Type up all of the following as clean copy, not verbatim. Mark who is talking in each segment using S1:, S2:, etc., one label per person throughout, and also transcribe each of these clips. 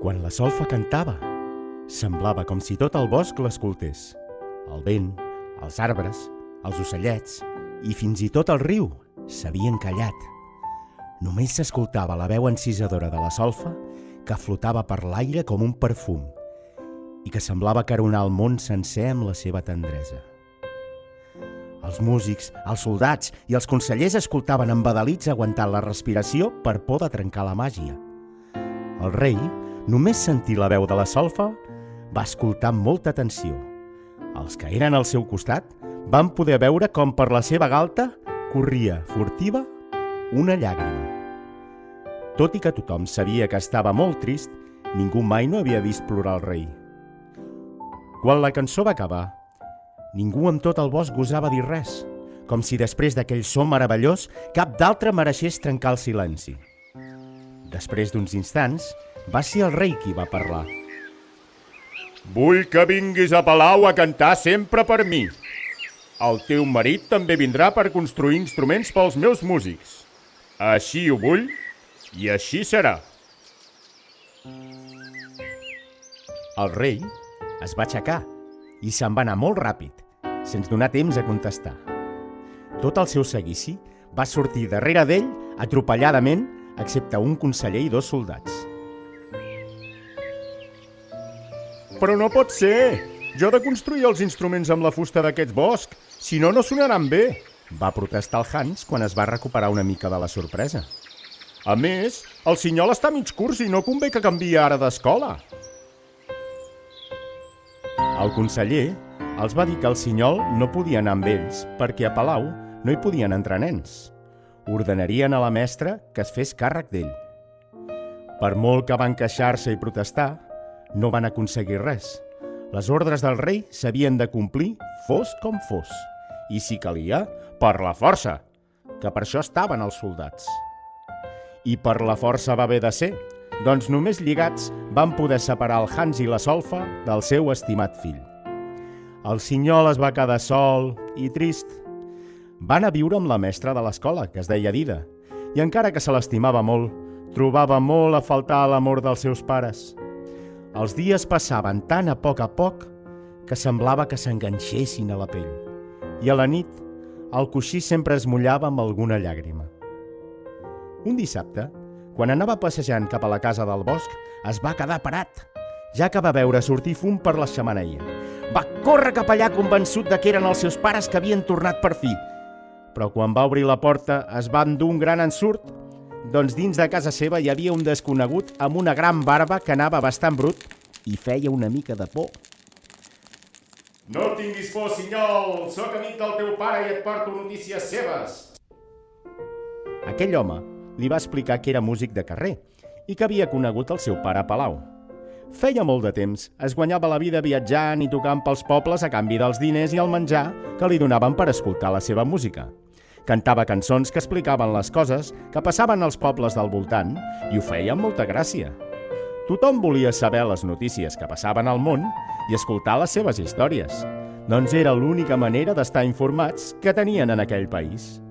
S1: Quan la solfa cantava, semblava com si tot el bosc l'escoltés. El vent, els arbres, els ocellets i fins i tot el riu s'havien callat. Només s'escoltava la veu encisadora de la solfa que flotava per l'aire com un perfum i que semblava caronar el món sencer amb la seva tendresa. Els músics, els soldats i els consellers escoltaven embadalits aguantant la respiració per por de trencar la màgia. El rei, només sentir la veu de la solfa, va escoltar amb molta atenció. Els que eren al seu costat van poder veure com per la seva galta corria, furtiva, una llàgrima. Tot i que tothom sabia que estava molt trist, ningú mai no havia vist plorar el rei. Quan la cançó va acabar, ningú en tot el bosc gosava dir res, com si després d'aquell so meravellós cap d'altre mereixés trencar el silenci. Després d'uns instants, va ser el rei qui va parlar.
S2: Vull que vinguis a palau a cantar sempre per mi. El teu marit també vindrà per construir instruments pels meus músics. Així ho vull i així serà.
S1: El rei es va aixecar i se'n va anar molt ràpid, sense donar temps a contestar. Tot el seu seguici va sortir darrere d'ell atropelladament, excepte un conseller i 2 soldats.
S2: Però no pot ser! Jo he de construir els instruments amb la fusta d'aquest bosc, si no, no sonaran bé,
S1: va protestar el Hans quan es va recuperar una mica de la sorpresa.
S2: A més, el cinyol està a mig curs i no convé que canviï ara d'escola.
S1: El conseller els va dir que el cinyol no podia anar amb ells perquè a palau no hi podien entrar nens. Ordenarien a la mestra que es fes càrrec d'ell. Per molt que van queixar-se i protestar, no van aconseguir res. Les ordres del rei s'havien de complir fos com fos. I si calia, per la força, que per això estaven els soldats. I per la força va haver de ser, doncs només lligats van poder separar el Hans i la solfa del seu estimat fill. El cinyol es va quedar sol i trist. Va anar a viure amb la mestra de l'escola, que es deia Dida, i encara que se l'estimava molt, trobava molt a faltar l'amor dels seus pares. Els dies passaven tan a poc que semblava que s'enganxessin a la pell. I a la nit, el coixí sempre es mullava amb alguna llàgrima. Un dissabte, quan anava passejant cap a la casa del bosc, es va quedar parat, ja que va veure sortir fum per la xemeneia. Va córrer cap allà convençut de que eren els seus pares que havien tornat per fi. Però quan va obrir la porta es va endur un gran ensurt, doncs dins de casa seva hi havia un desconegut amb una gran barba que anava bastant brut i feia una mica de por.
S2: No tinguis por, cinyol! Soc amic del teu pare i et porto notícies seves!
S1: Aquell home li va explicar que era músic de carrer i que havia conegut el seu pare a palau. Feia molt de temps, es guanyava la vida viatjant i tocant pels pobles a canvi dels diners i el menjar que li donaven per escoltar la seva música. Cantava cançons que explicaven les coses que passaven als pobles del voltant i ho feia amb molta gràcia. Tothom volia saber les notícies que passaven al món i escoltar les seves històries, doncs era l'única manera d'estar informats que tenien en aquell país.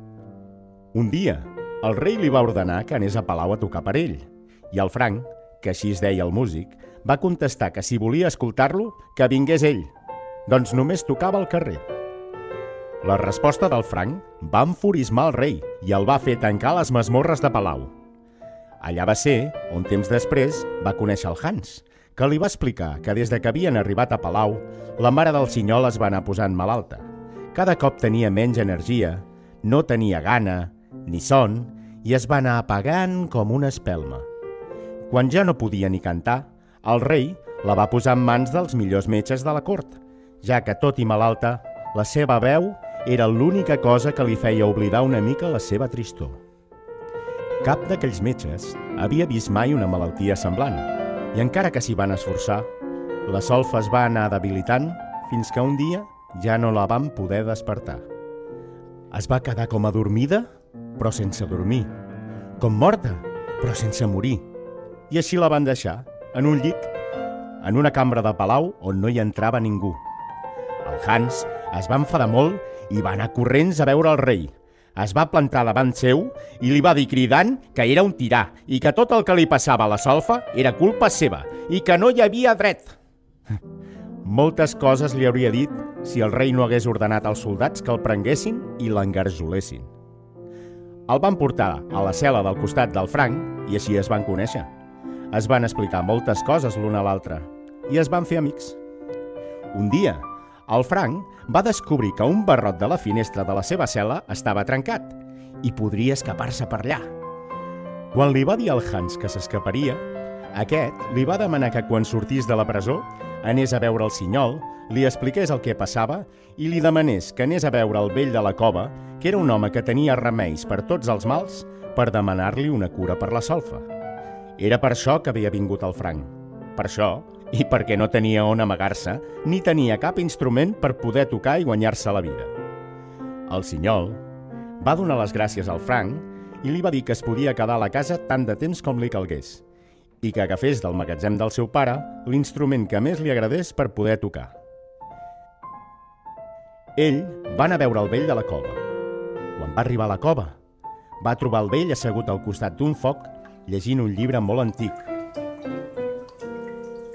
S1: Un dia, el rei li va ordenar que anés a palau a tocar per ell, i el Frank, que així es deia el músic, va contestar que si volia escoltar-lo, que vingués ell, doncs només tocava al carrer. La resposta del Frank va enfurismar el rei i el va fer tancar les masmorres de palau. Allà va ser on temps després va conèixer el Hans, que li va explicar que des de que havien arribat a palau, la mare del cinyol es va anar posant malalta. Cada cop tenia menys energia, no tenia gana ni son i es va anar apagant com una espelma. Quan ja no podia ni cantar, el rei la va posar en mans dels millors metges de la cort, ja que tot i malalta, la seva veu era l'única cosa que li feia oblidar una mica la seva tristor. Cap d'aquells metges havia vist mai una malaltia semblant, i encara que s'hi van esforçar, la solfa es va anar debilitant fins que un dia ja no la van poder despertar. Es va quedar com adormida, però sense dormir, com morta, però sense morir. I així la van deixar, en un llit, en una cambra de palau on no hi entrava ningú. El Hans es va enfadar molt i va anar corrents a veure el rei. Es va plantar davant seu i li va dir cridant que era un tirà i que tot el que li passava a la solfa era culpa seva i que no hi havia dret. Moltes coses li hauria dit si el rei no hagués ordenat als soldats que el prenguessin i l'engarjolessin. El van portar a la cel·la del costat del Frank i així es van conèixer. Es van explicar moltes coses l'un a l'altre i es van fer amics. Un dia, el Frank va descobrir que un barrot de la finestra de la seva cel·la estava trencat i podria escapar-se per allà. Quan li va dir al Hans que s'escaparia, aquest li va demanar que quan sortís de la presó anés a veure el Sinyol, li expliqués el que passava i li demanés que anés a veure el vell de la cova, que era un home que tenia remeis per tots els mals, per demanar-li una cura per la solfa. Era per això que havia vingut el Frank. Per això, i perquè no tenia on amagar-se, ni tenia cap instrument per poder tocar i guanyar-se la vida. El Sinyol va donar les gràcies al Frank i li va dir que es podia quedar a la casa tant de temps com li calgués i que agafés del magatzem del seu pare l'instrument que més li agradés per poder tocar. Ell va anar a veure el vell de la cova. Quan va arribar a la cova, va trobar el vell assegut al costat d'un foc llegint un llibre molt antic.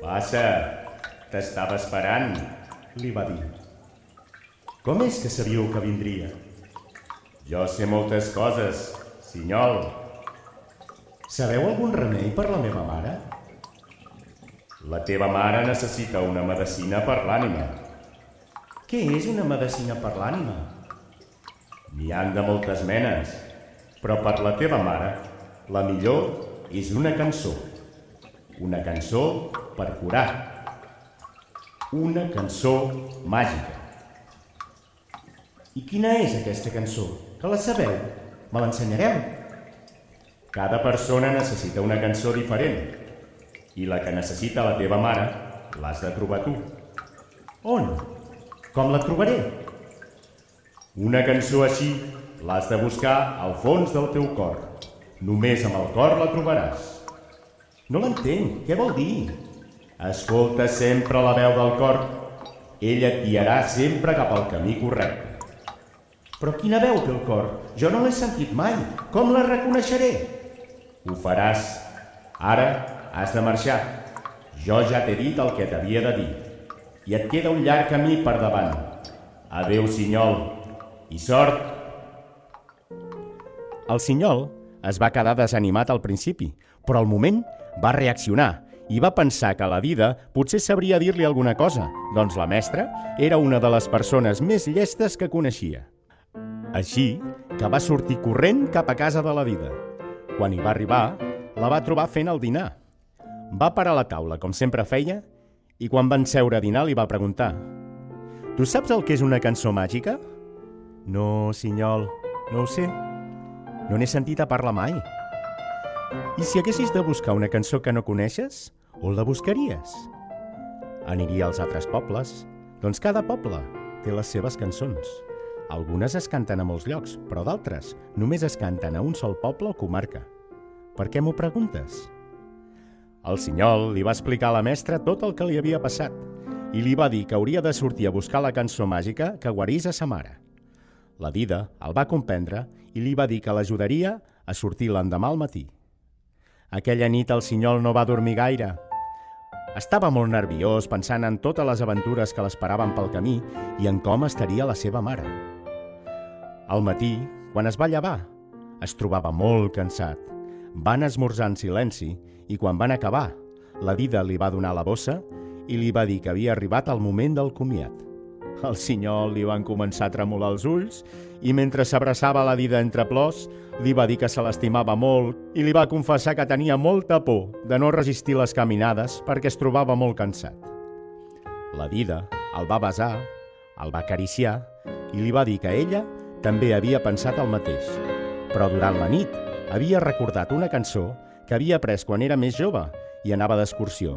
S2: Passa, t'estava esperant,
S1: li va dir. Com és que sabíeu que vindria?
S2: Jo sé moltes coses, Sinyol.
S1: Sabeu algun remei per la meva mare?
S2: La teva mare necessita una medecina per l'ànima.
S1: Què és una medecina per l'ànima?
S2: N'hi han de moltes menes, però per la teva mare la millor és una cançó. Una cançó per curar. Una cançó màgica.
S1: I quina és aquesta cançó? Que la sabeu? Me l'ensenyareu?
S2: Cada persona necessita una cançó diferent i la que necessita la teva mare l'has de trobar tu.
S1: On? Com la trobaré?
S2: Una cançó així l'has de buscar al fons del teu cor. Només amb el cor la trobaràs.
S1: No l'entenc. Què vol dir?
S2: Escolta sempre la veu del cor. Ella et guiarà sempre cap al camí correcte.
S1: Però quina veu té el cor? Jo no l'he sentit mai. Com la reconeixeré?
S2: Ho faràs. Ara has de marxar. Jo ja t'he dit el que t'havia de dir. I et queda un llarg camí per davant. Adéu, Sinyol. I sort.
S1: El Sinyol es va quedar desanimat al principi, però al moment va reaccionar i va pensar que la Dida potser sabria dir-li alguna cosa, doncs la mestra era una de les persones més llestes que coneixia. Així que va sortir corrent cap a casa de la Dida. Quan hi va arribar, la va trobar fent el dinar. Va parar a la taula, com sempre feia, i quan van seure a dinar li va preguntar: «Tu saps el que és una cançó màgica?» «No, Sinyol, no ho sé. No n'he sentit a parlar mai». «I si haguessis de buscar una cançó que no coneixes, on la buscaries?» «Aniria als altres pobles. Doncs cada poble té les seves cançons. Algunes es canten a molts llocs, però d'altres només es canten a un sol poble o comarca. Per què m'ho preguntes?» El Sinyol li va explicar a la mestra tot el que li havia passat i li va dir que hauria de sortir a buscar la cançó màgica que guarís a sa mare. La Dida el va comprendre i li va dir que l'ajudaria a sortir l'endemà al matí. Aquella nit el Sinyol no va dormir gaire. Estava molt nerviós pensant en totes les aventures que l'esperaven pel camí i en com estaria la seva mare. Al matí, quan es va llevar, es trobava molt cansat. Van esmorzar en silenci i quan van acabar, la Dida li va donar la bossa i li va dir que havia arribat el moment del comiat. Al Sinyol li van començar a tremolar els ulls i mentre s'abraçava la Dida entre plors, li va dir que se l'estimava molt i li va confessar que tenia molta por de no resistir les caminades perquè es trobava molt cansat. La Dida el va besar, el va acariciar i li va dir que ella també havia pensat el mateix, però durant la nit havia recordat una cançó que havia après quan era més jove i anava d'excursió.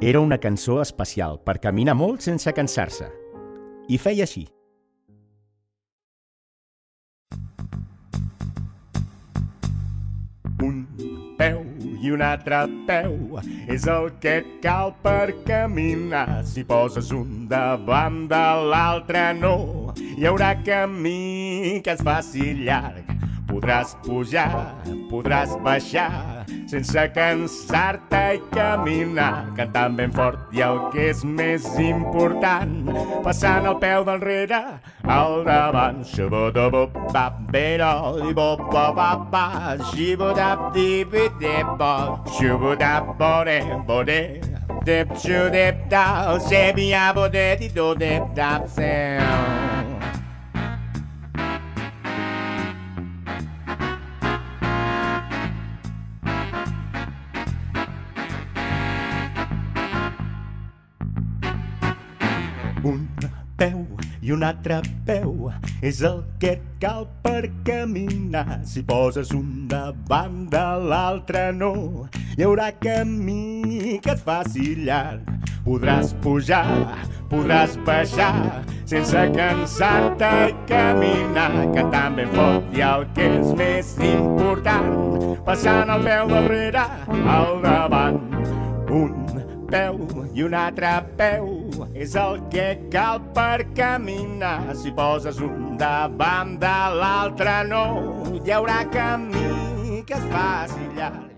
S1: Era una cançó especial per caminar molt sense cansar-se. I feia així.
S2: Un peu i un altre peu és el que et cal per caminar. Si poses un davant de l'altre no,
S1: hi haurà camí que es faci llarg. Podràs pujar, podràs baixar, sense cansar-te i caminar, cantant ben fort i el que és més important, passant el peu del rere al davant. Shubudabubabero-i-bop-bop-bop-bop, shibudab-dib-dib-bop, shubudab-bode-bode, dip-shudip-dab, sebi-abode-di-do-dip-dab-sew. Un peu i un altre peu és el que et cal per caminar. Si poses un davant de l'altre no, hi haurà camí que et faci llarg. Podràs pujar, podràs baixar, sense cansar-te i caminar, cantant ben fort i el que és més important, passant el peu del rere al davant. Un peu i un altre peu és el que cal per caminar. Si poses un davant de l'altre no, hi haurà camí que es faci llarg.